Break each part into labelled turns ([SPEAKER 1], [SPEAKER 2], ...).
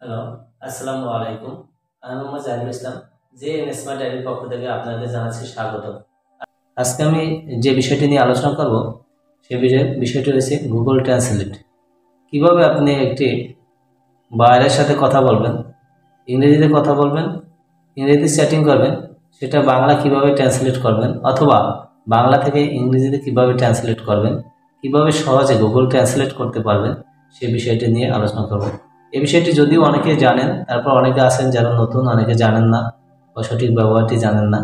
[SPEAKER 1] Hello, আসসালামু আলাইকুম। আমি মোহাম্মদ জাহিদুল ইসলাম। স্মার্ট ডায়েরির পক্ষ থেকে আপনাদের জানাচ্ছি স্বাগত। আজকে আমি যে বিষয়টি নিয়ে আলোচনা করব সে বিষয়টি হচ্ছে গুগল ট্রান্সলেট। কিভাবে আপনি একটি বাইরের সাথে কথা বলবেন, ইংরেজিতে কথা বলবেন, ইংরেজিতে চ্যাটিং করবেন, সেটা বাংলা কিভাবে ট্রান্সলেট করবেন, অথবা বাংলা থেকে ইংরেজিতে কিভাবে ট্রান্সলেট করবেন, কিভাবে সহজে গুগল ট্রান্সলেট করতে পারবেন, সে বিষয়টি নিয়ে আলোচনা করব। এই বিষয়টি যদিও অনেকে জানেন, তারপর অনেকে আছেন যারা নতুন, অনেকে জানেন না বা সঠিক ব্যবহারটি জানেন না।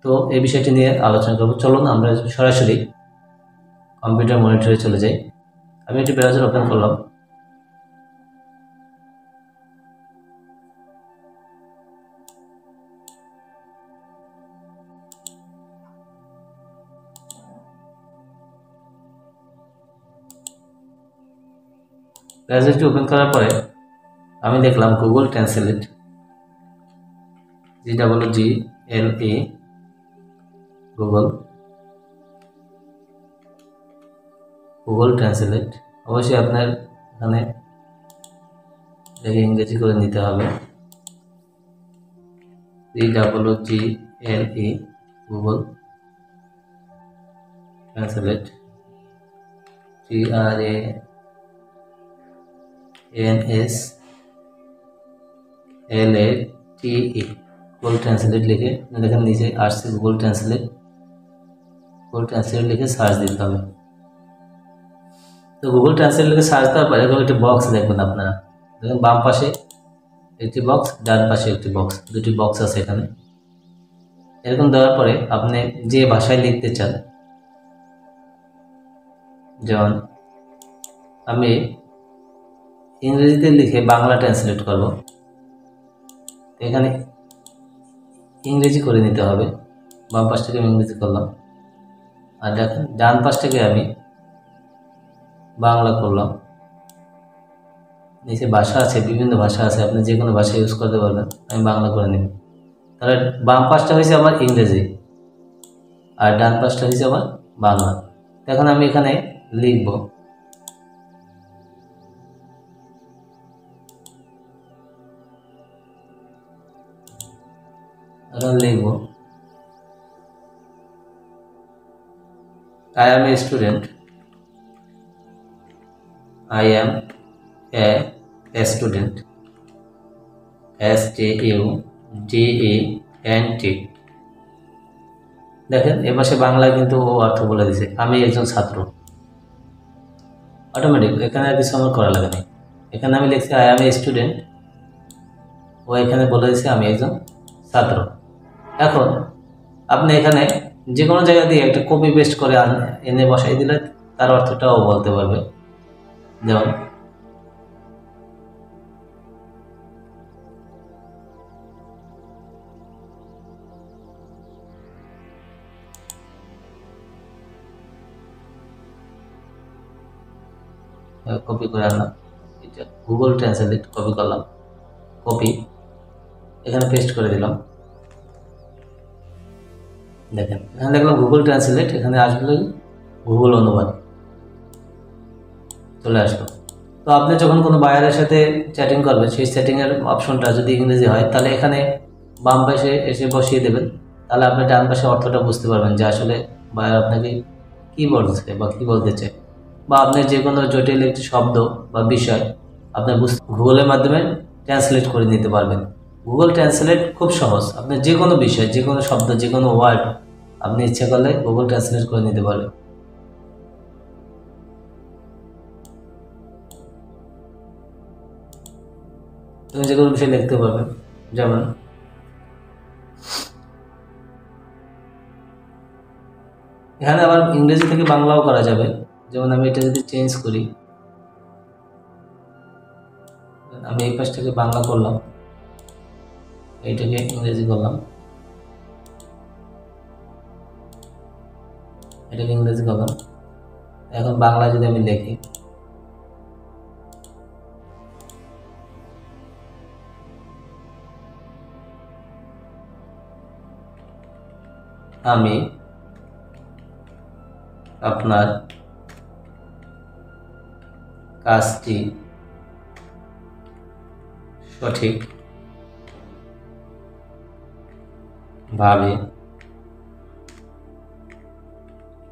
[SPEAKER 1] তো এই বিষয়টি নিয়ে আলোচনা করব। চলুন আমরা সরাসরি কম্পিউটার মনিটরে চলে যাই। আমি একটি ব্রাউজার ওপেন করলাম। ব্রাউজারটি ওপেন করার পরে আমি দেখলাম Google translate, GGLE Google translate. অবশ্যই আপনার এখানে ইংরেজি করে নিতে হবে। GGLE Google translate, TRANSLATE Google translate লিখে দেখেন নিচে আসছে গুগল ট্রান্সলেট লিখে সার্চ দিতে হবে। তো গুগল ট্রান্সলেট লিখে সার্চ দেওয়ার পরে এরকম একটি বক্স দেখবেন আপনারা। দেখেন বাম পাশে একটি বক্স, ডান পাশে একটি বক্স, দুটি বক্স আছে এখানে। এরকম দেওয়ার পরে আপনি যে ভাষায় লিখতে চান, যেমন আমি ইংরেজিতে লিখে বাংলা ট্রান্সলেট করব, এখানে ইংরেজি করে নিতে হবে। বাম পাশ থেকে আমি ইংরেজি করলাম, আর দেখেন ডান পাশ থেকে আমি বাংলা করলাম। নিচে ভাষা আছে, বিভিন্ন ভাষা আছে, আপনি যে কোনো ভাষা ইউজ করতে পারবেন। আমি বাংলা করে নেব। তাহলে বাম পাশটা হয়েছে আমার ইংরেজি আর ডান পাশটা হয়েছে আমার বাংলা। এখন আমি এখানে লিখব, I am a student. I am a student. STUDENT। দেখেন এ পাশে বাংলায় কিন্তু ও অর্থ বলে দিছে, আমি একজন ছাত্র। অটোমেটিক, এখানে আর কিছু আমার করা লাগে না। এখানে আমি লিখছি আই এম এ স্টুডেন্ট, ও এখানে বলে দিছে আমি একজন ছাত্র। এখন আপনি এখানে যে কোনো জায়গা দিয়ে একটা কপি পেস্ট করে এনে বসাই দিলে তার অর্থটাও বলতে পারবে। যেমন কপি করে আনলাম, গুগল ট্রান্সলেট কপি করলাম, কপি এখানে পেস্ট করে দিলাম। দেখেন এখানে দেখলাম গুগল ট্রান্সলেট, এখানে আসলে গুগল অনুবাদ চলে আসলো। তো আপনি যখন কোনো বায়ারের সাথে চ্যাটিং করবেন, সেই চ্যাটিংয়ের অপশনটা যদি ইংরেজি হয়, তাহলে এখানে বাম পাশে এসে বসিয়ে দেবেন। তাহলে আপনি ডান পাশে অর্থটা বুঝতে পারবেন যে আসলে বায়ার আপনাকে কী বলছে বা কী বলতে চায়, বা আপনি যে কোনো জটিল একটি শব্দ বা বিষয় আপনি গুগলের মাধ্যমে ট্রান্সলেট করে নিতে পারবেন। গুগল ট্রান্সলেট খুব সহজ, আপনি যে কোনো বিষয়, যে কোনো শব্দ, যে কোনো ওয়ার্ড আপনি ইচ্ছা করলে গুগল ট্রান্সলেট করে নিতে পারবেন। তুমি যে কোনো বিষয় লিখতে পারবেন। যেমন এখানে আবার ইংরেজি থেকে বাংলাও করা যাবে। যেমন আমি এটা যদি চেঞ্জ করি, আমি এই পাশ থেকে বাংলা করলাম, এইটাকে ইংরেজি করলাম, এটাকে ইংরেজি করলাম। এখন বাংলা যদি আমি লিখি, আমি আপনার কাজটি সঠিক ভাবে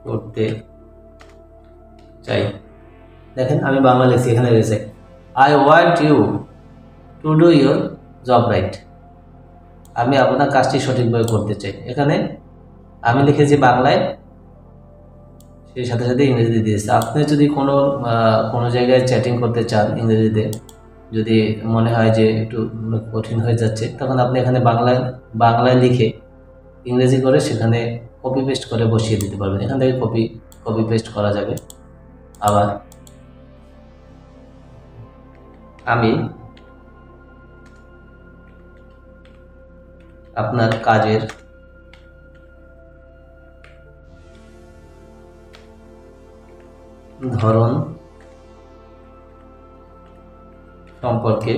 [SPEAKER 1] করতে চাই। দেখেন আমি বাংলা লিখছি, এখানে রয়েছে I want you to do your job right. আমি আপনার কাজটি সঠিকভাবে করতে চাই। এখানে আমি লিখেছি বাংলায়, সেই সাথে সাথে ইংরেজিতে দিয়েছে। আপনি যদি কোনো জায়গায় চ্যাটিং করতে চান ইংরেজিতে, যদি মনে হয় যে একটু কঠিন হয়ে যাচ্ছে, তখন আপনি এখানে বাংলায় লিখে ইংরেজি করে সেখানে কপি পেস্ট করে বসিয়ে দিতে পারবেন। এখান থেকে কপি পেস্ট করা যাবে। আবার আমি আপনার কাজের ধরন সম্পর্কে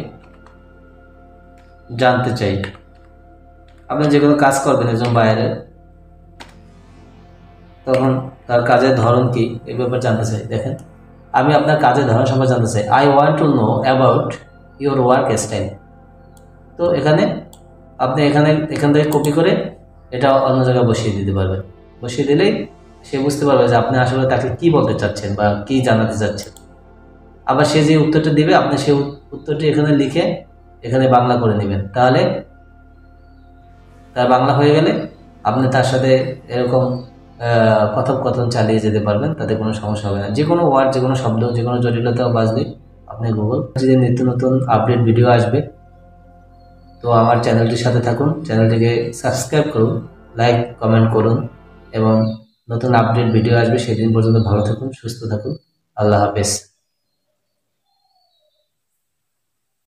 [SPEAKER 1] জানতে চাই। আপনি যে কোনো কাজ করবেন একজন বাইরে, তখন তার কাজের ধরন কি এই ব্যাপারে জানতে চাই। দেখেন আমি আপনার কাজের ধরন সম্পর্কে জানতে চাই। I want to know about your work style. তো এখানে আপনি এখান থেকে কপি করে এটা অন্য জায়গায় বসিয়ে দিতে পারবেন। বসিয়ে দিলেই সে বুঝতে পারবে যে আপনি আসলে তাকে কি বলতে চাচ্ছেন বা কি জানাতে চাচ্ছেন। আবার সে যে উত্তরটা দিবে, আপনি সেই উত্তরটি এখানে লিখে এখানে বাংলা করে নেবেন। তাহলে তার বাংলা হয়ে গেলে আপনি তার সাথে এরকম কথোপকথন চালিয়ে যেতে পারবেন, তাতে কোনো সমস্যা হবে না। যে কোনো ওয়ার্ড, যে কোনো শব্দ, যে কোনো জটিলতা বাজলে আপনি যদি নিত্য নতুন আপডেট ভিডিও আসবে, তো আমার চ্যানেলটির সাথে থাকুন, চ্যানেলটিকে সাবস্ক্রাইব করুন, লাইক কমেন্ট করুন, এবং নতুন আপডেট ভিডিও আসবে সেদিন পর্যন্ত ভালো থাকুন, সুস্থ থাকুন। আল্লাহ হাফেজ।